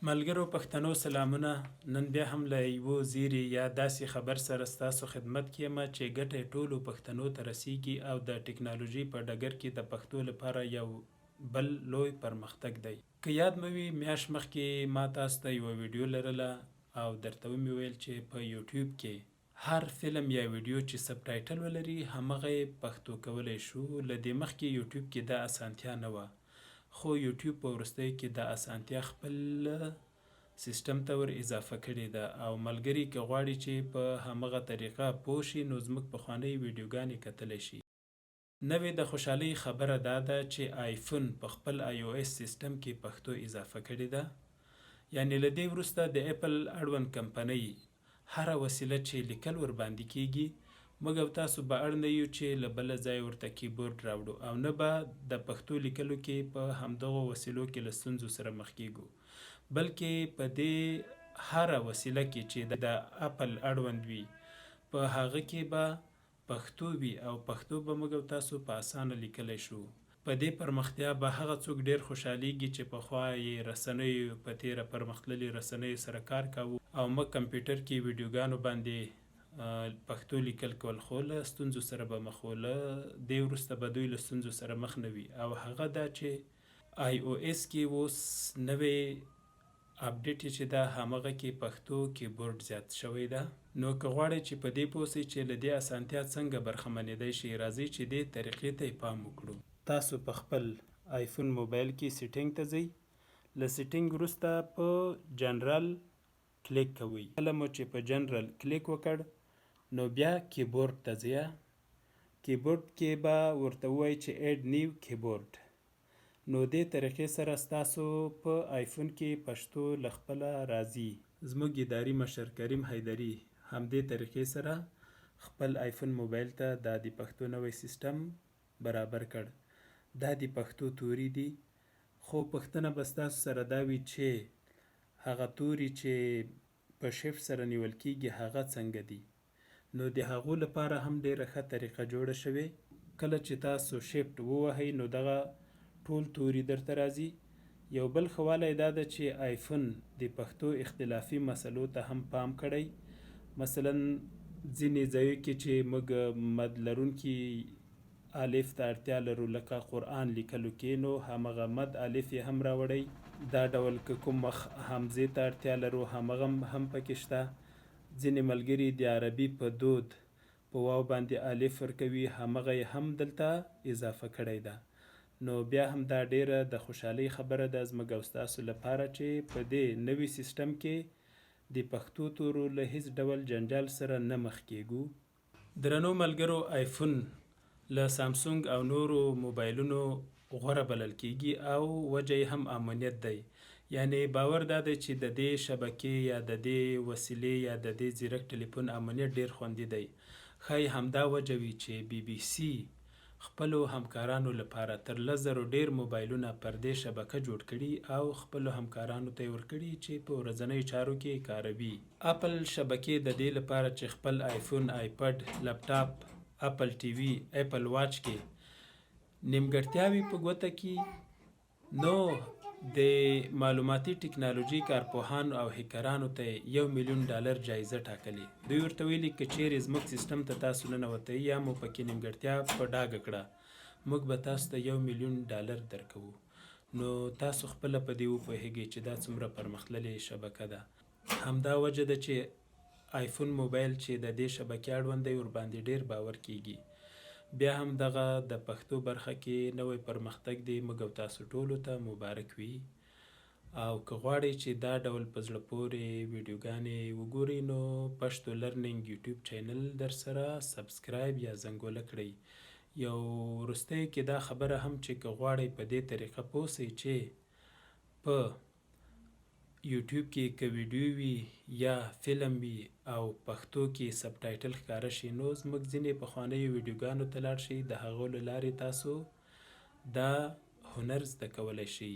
ملګرو پښتنو سلامونه. نن بیا هم له یوه زیري یا داسې خبر سره ستاسو خدمت کې یم چې ګټه ټولو پښتنو ته رسیږي او د ټکنالوژي په ډګر کې د پښتو لپاره یو بل لوی پرمختګ دی. که یاد مو وي میاشت مخکې ما تاسو ته یوه ویډیو لرله او درته ومې ویل چې په یوټیوب کې هر فلم یا ویډیو چې سب ټایټل ولري همغه یې پښتو کولی شو. له دې مخکې یوټیوب کې دا اسانتیا نه وه، خو یوټیوب په وروستیو کې دا اسانتیا خپل سیستم ته ور اضافه کړې ده او ملګري که غواړي چې په همغه طریقه پوه شي نو زموږ پخوانۍ ویډیوګانې کتلی شي. نوې د خوشحالۍ خبره دا ده چې آیفون په خپل آی او ایس سیستم کې پښتو اضافه کړې ده. یعنی له دې وروسته د اپل اړوند کمپنۍ هره وسیله چې لیکل ورباندې کیږي موږ او تاسو به اړ نه یو چې له بله ځایه ورته کیبورډ راوړو او نه به د پښتو لیکلو کې په همدغو وسیلو کې له ستونزو سره مخ کیږو، بلکې په دې هره وسیله کې چې د اپل اړوند وي په هغه کې به پښتو وي او پښتو به موږ او تاسو په اسانه لیکلی شو. په دې پرمختیا به هغه څوک ډیر خوشحالیږي چې پخوا یې رسنیو په تیره پرمختللي رسنیو سره کار کاوه او موږ کمپیوټر کې ویډیوګانو باندې پښتو لیکل کول، خو له ستونزو سره به مخ وو. له دې وروسته به دوی له ستونزو سره مخ نه وي او هغه دا چې آی او ایس کې اوس نوې اپډیټ چې ده همغه کې پښتو کیبورډ زیات شوی ده. نو که غواړئ چې په دې پوه شئ چې له دې اسانتیا څنګه برخمنېدی شي، راځئ چې دې طریقې ته یې پام وکړو. تاسو په خپل آیفون موبایل کې سیټینګ ته ځئ، له سیټینګ وروسته په جنرال کلیک کوئ. کله مو چې په جنرال کلیک وکړ نو بیا کیبورډ ته ځئ. کیبورډ کې به ورته ووایي چې ایډ نیو کیبورډ. نو دې طریقې سره ستاسو په آیفون کې پښتو له خپله راځي. زموږ اداري مشر کریم حیدري همدې طریقې سره خپل آیفون موبایل ته دا د پښتو نوی سیستم برابر کړ. دا د پښتو توري دي، خو پوښتنه به ستاسو سره دا وي چې هغه توري چې په شفت سره نیول کیږي هغه څنګه دي. نو د هغو لپاره هم ډیره ښه طریقه جوړه شوې. کله چې تاسو شفت ووهئ نو دغه ټول توري درته راځي. یو بل ښه والی دا ده چې آیفون د پښتو اختلافي مسلو ته هم پام کړی. مثلا ځینې ځایو کې چې موږ مد لرونکي الف ته اړتیا لرو لکه قرآن لیکلو کې، نو همغه مد الف یې هم راوړئ. دا ډول که کوم همزې ته اړتیا لرو همغه هم پکې شته. ځینې ملګري د عربي په دود په واو باندې الف ورکوي، همغه یې هم دلته اضافه کړی ده. نو بیا هم دا ډیره د خوشحالۍ خبره ده زموږ او ستاسو لپاره چې په دې نوي سیستم کې د پښتو تورو له هیڅ ډول جنجال سره نه مخ کیږو. درنو ملګرو، آیفون له سامسونګ او نورو موبایلونو غوره بلل کیږي او وجه یې هم امنیت دی. یعنی باور دا دی چې د دې شبکې یا د دې وسیلې یا د دې ځیرک ټلیفون امنیت ډیر خوندي دی. ښایي همدا وجه وي چې بی بی سی خپلو همکارانو لپاره تر 10,000 ډیر موبایلونه پر دې شبکه جوړ کړي او خپلو همکارانو ته یې ورکړي چې په ورځنیو چارو کې کاروي. اپل شبکې د دې لپاره چې خپل آیفون، آیپډ، لپټاپ، اپل ټي وي، اپل واچ کې نیمګړتیاوې په ګوته کړي، نو د معلوماتي ټکنالوژي کارپوهانو او هیکرانو ته $1,000,000 جایزه ټاکلې. دوی ورته ویلي که چیرې زموږ سیستم ته تاسو ننوتئ یا مو پکې نیمګړتیا په ډاګه کړه موږ به تاسو ته $1,000,000 درکوو. نو تاسو خپله په دې وپوهیږئ چې دا څومره پرمختللې شبکه ده. همدا وجه ده چې آیفون موبایل چې د دې شبکې اړوند دی ورباندې ډیر باور کیږي. بیا هم دغه د پښتو برخه کې نوی پرمختګ دی. موږ او تاسو ټولو ته مبارک وي. او که غواړئ چې دا ډول په زړه پورې ویډیوګانې وګورئ نو پښتو لرنینګ یوټیوب چینل در سره سبسکرایب یا زنګوله کړئ. یو وروستیو کې دا خبره هم چې که غواړئ په دې طریقه پوه شئ چې په یوټیوب کې که ویډیو وي یا فلم وي او پښتو کې سب ټایټل ښکاره شي نو زموږ ځینې پخوانیو ویډیوګانو ته لاړ شئ. د هغو له لارې تاسو دا هنر زده کولی شئ.